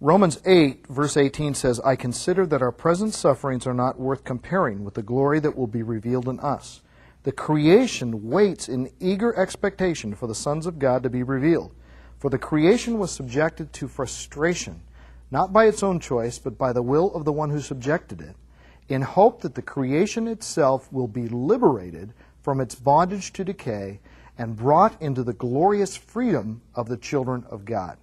Romans 8, verse 18 says, I consider that our present sufferings are not worth comparing with the glory that will be revealed in us. The creation waits in eager expectation for the sons of God to be revealed. For the creation was subjected to frustration, not by its own choice, but by the will of the one who subjected it, in hope that the creation itself will be liberated from its bondage to decay and brought into the glorious freedom of the children of God.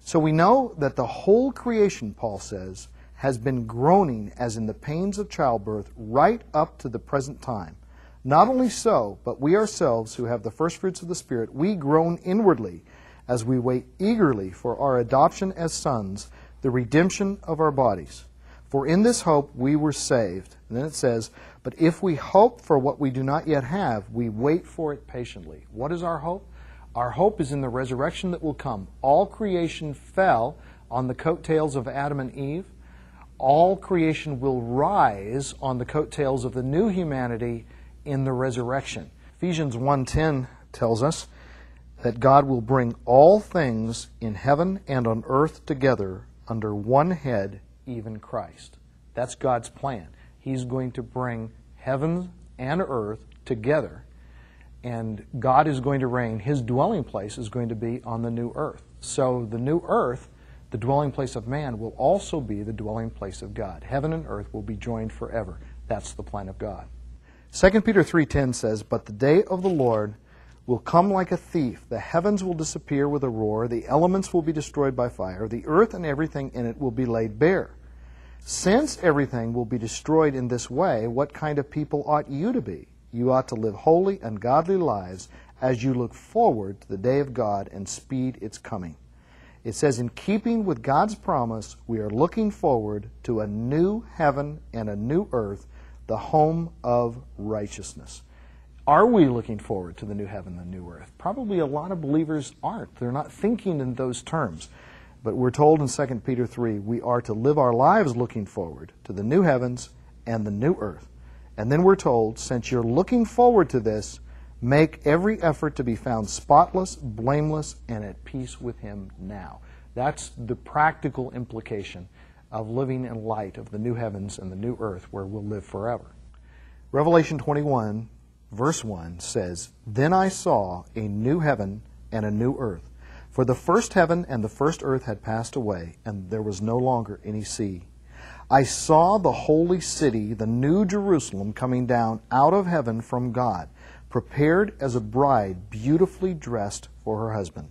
So we know that the whole creation, Paul says, has been groaning as in the pains of childbirth right up to the present time. Not only so, but we ourselves who have the firstfruits of the Spirit, we groan inwardly as we wait eagerly for our adoption as sons, the redemption of our bodies. For in this hope we were saved. And then it says, but if we hope for what we do not yet have, we wait for it patiently. What is our hope? Our hope is in the resurrection that will come. All creation fell on the coattails of Adam and Eve. All creation will rise on the coattails of the new humanity in the resurrection. Ephesians 1:10 tells us that God will bring all things in heaven and on earth together under one head, even Christ. That's God's plan. He's going to bring heaven and earth together, and God is going to reign. His dwelling place is going to be on the new earth. So the new earth, the dwelling place of man, will also be the dwelling place of God. Heaven and earth will be joined forever. That's the plan of God. 2 Peter 3:10 says, but the day of the Lord will come like a thief. The heavens will disappear with a roar. The elements will be destroyed by fire. The earth and everything in it will be laid bare. Since everything will be destroyed in this way, what kind of people ought you to be? You ought to live holy and godly lives as you look forward to the day of God and speed its coming. It says, in keeping with God's promise, we are looking forward to a new heaven and a new earth, the home of righteousness. Are we looking forward to the new heaven and the new earth? Probably a lot of believers aren't. They're not thinking in those terms. But we're told in 2 Peter 3, we are to live our lives looking forward to the new heavens and the new earth. And then we're told, since you're looking forward to this, make every effort to be found spotless, blameless, and at peace with Him now. That's the practical implication of living in light of the new heavens and the new earth where we'll live forever. Revelation 21, verse 1 says, then I saw a new heaven and a new earth. For the first heaven and the first earth had passed away, and there was no longer any sea. I saw the holy city, the new Jerusalem, coming down out of heaven from God, prepared as a bride beautifully dressed for her husband.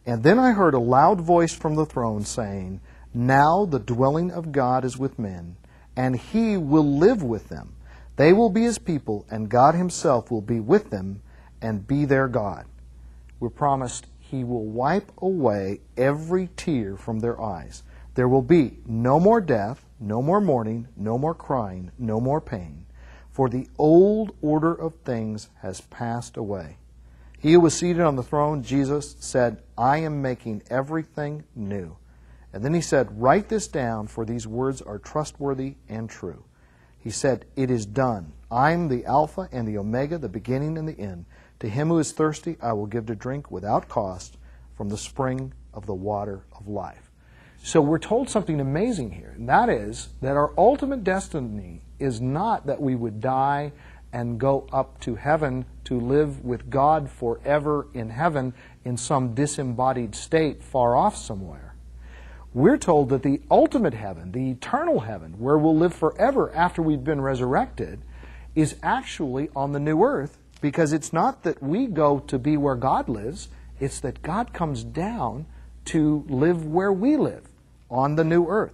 And then I heard a loud voice from the throne saying, now the dwelling of God is with men, and He will live with them. They will be His people, and God Himself will be with them and be their God. We're promised He will wipe away every tear from their eyes. There will be no more death, no more mourning, no more crying, no more pain. For the old order of things has passed away. He who was seated on the throne, Jesus, said, I am making everything new. And then He said, write this down, for these words are trustworthy and true. He said, it is done. I'm the Alpha and the Omega, the beginning and the end. To him who is thirsty, I will give to drink without cost from the spring of the water of life. So we're told something amazing here, and that is that our ultimate destiny is not that we would die and go up to heaven to live with God forever in heaven in some disembodied state far off somewhere. We're told that the ultimate heaven, the eternal heaven, where we'll live forever after we've been resurrected, is actually on the new earth, because it's not that we go to be where God lives, it's that God comes down to live where we live, on the new earth.